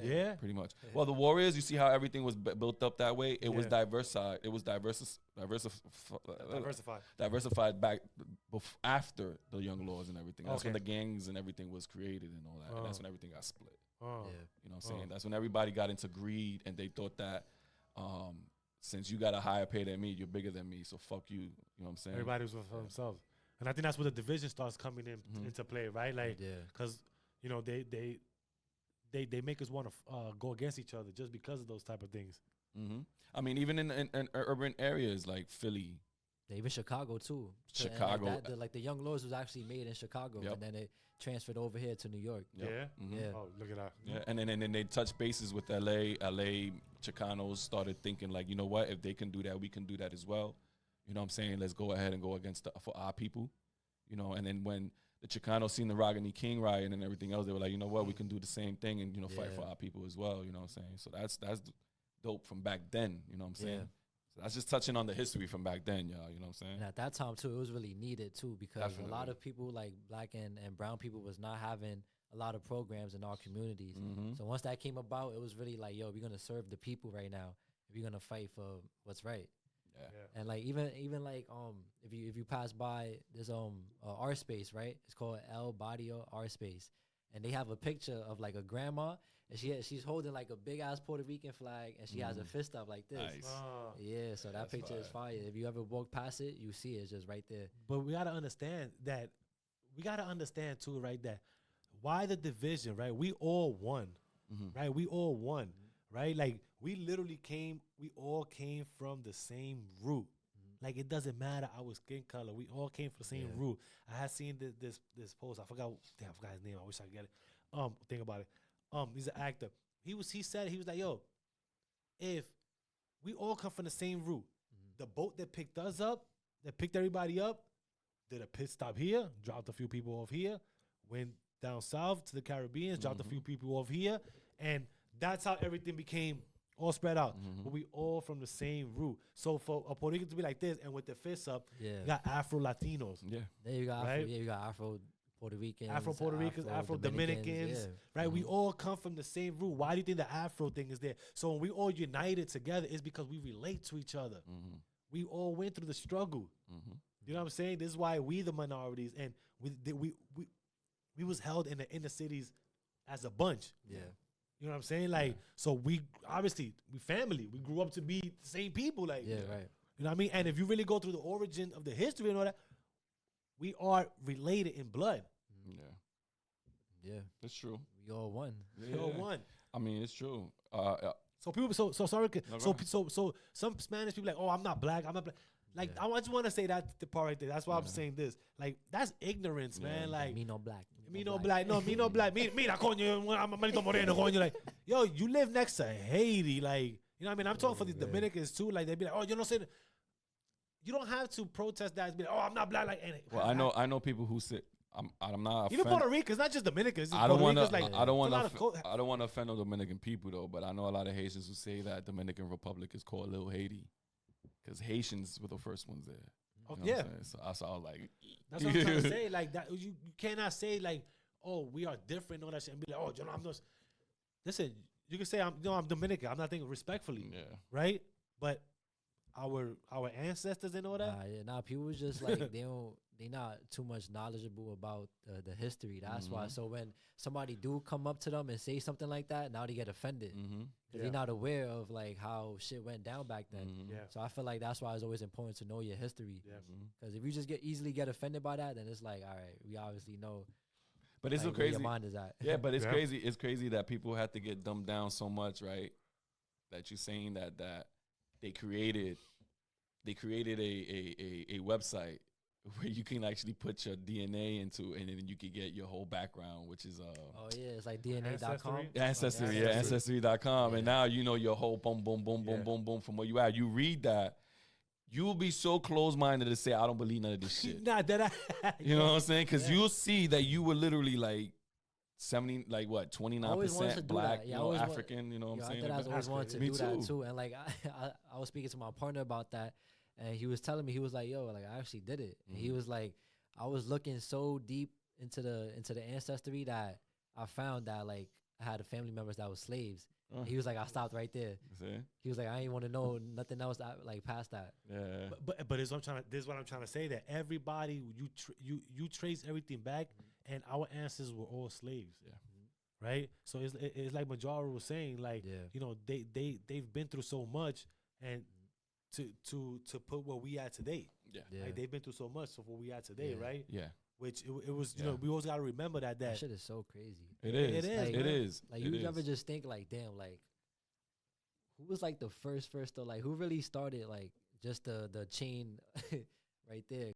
Yeah. Pretty much. Well, the Warriors, you see how everything was built up that way? It was diversified. It was diversified back after the Young Laws and everything. That's when the gangs and everything was created and all that. And that's when everything got split. You know what I'm saying? That's when everybody got into greed and they thought that since you got a higher pay than me, you're bigger than me, so fuck you. You know what I'm saying? Everybody was for themselves. And I think that's where the division starts coming into play, right? Like, because, you know, they make us want to go against each other just because of those type of things. I mean, even in urban areas like Philly. Even Chicago, too. Chicago. Like the Young Lords was actually made in Chicago, and then it transferred over here to New York. Yeah? Oh, look at that. Yeah, and then they touched bases with LA. LA Chicanos started thinking like, you know what? If they can do that, we can do that as well. You know what I'm saying? Let's go ahead and go against for our people. You know, and then when the Chicanos seen the Rodney King riot and everything else, they were like, you know what? We can do the same thing and, you know, fight for our people as well. You know what I'm saying? So that's dope from back then. You know what I'm saying? So that's just touching on the history from back then, y'all. You know what I'm saying? And at that time, too, it was really needed, too, because a lot of people, like black and brown people, was not having a lot of programs in our communities. So once that came about, it was really like, yo, we're going to serve the people right now. We're going to fight for what's right. And like even like if you pass by this art space, right? It's called El Barrio Art Space, and they have a picture of like a grandma, and she's holding like a big ass Puerto Rican flag, and she has a fist up like this. Nice. Yeah, so that picture is fire. If you ever walk past it, you see it. It's just right there. But we gotta understand that. We gotta understand too, right? That why the division, right? We all won, right? We all won. Right? Like, we all came from the same root. Like, it doesn't matter our skin color. We all came from the same root. I had seen this post. I forgot his name. I wish I could get it. Think about it. He's an actor. He was like, yo, if we all come from the same root, the boat that picked us up, that picked everybody up, did a pit stop here, dropped a few people off here, went down south to the Caribbean, dropped a few people off here, and that's how everything became all spread out. But we all from the same root. So for a Puerto Rican to be like this and with the fists up, you got Afro-Latinos. Yeah. There you got right? You got Afro-Puerto Ricans. Afro-Puerto Ricans, Afro-Dominicans. Right? We all come from the same root. Why do you think the Afro thing is there? So when we all united together, it's because we relate to each other. We all went through the struggle. You know what I'm saying? This is why we the minorities, and we was held in the inner cities as a bunch. Yeah. You know what I'm saying? Like, so we family. We grew up to be the same people. Like, right. You know what I mean? And if you really go through the origin of the history and all that, we are related in blood. Yeah. That's true. We all won. We all won. I mean, it's true. So people, so sorry. So some Spanish people like, oh, I'm not black. I'm not black. Like, I just want to say that the part right there. That's why I'm saying this. Like, that's ignorance, man. Like, me no black. Me no black. No, me no black. Mira, coño, I'm Manito Moreno, coño. Like, yo, you live next to Haiti. Like, you know what I mean? I'm talking for the Dominicans, too. Like, they be like, oh, you know, you don't have to protest that. Be like, oh, I'm not black. Like, well, I know people who say, I'm not even Puerto Ricans, not just Dominicans. I don't want to offend no Dominican people, though, but I know a lot of Haitians who say that Dominican Republic is called Little Haiti. Because Haitians were the first ones there. You know what I'm saying? So I was like, that's what I'm trying to say. Like, that, you cannot say like, oh, we are different, all that shit, and be like, oh, you know, I'm just. Listen, you can say I'm Dominican. I'm not thinking respectfully, right? But our ancestors and all that. People was just like they not too much knowledgeable about the history. That's why. So when somebody do come up to them and say something like that, now they get offended. Because they're not aware of like how shit went down back then. So I feel like that's why it's always important to know your history. Because if you just easily get offended by that, then it's like, all right, we obviously know. But it's like, so crazy. Where your mind is at. Yeah, but it's crazy. It's crazy that people have to get dumbed down so much, right? That you're saying that they created a website where you can actually put your DNA into, and then you can get your whole background, which is it's like DNA.com. Ancestry.com. And now you know your whole boom boom from where you at. You read that, you'll be so close-minded to say, I don't believe none of this shit. You know what I'm saying? Because you'll see that you were literally like 29% black, African, you know what I'm saying? I always wanted to do that too. And like I was speaking to my partner about that, and he was telling me, he was like, yo, like I actually did it. And he was like, I was looking so deep into the ancestry that I found that like I had family members that was slaves. He was like, I stopped right there. He was like, I ain't want to know nothing else like past that. Yeah. But this is what I'm trying to say, that everybody, you trace everything back, and our ancestors were all slaves. Yeah. Right. So it's like Majaro was saying, like, you know, they've been through so much, and to put what we at today. Yeah. Like, they've been through so much for what we at today. Right. Yeah. Which it was, you know, we always got to remember that shit is so crazy. It is. Like, it is. Like, you never just think, like, damn, like, who was like the first though? Like, who really started like just the chain right there?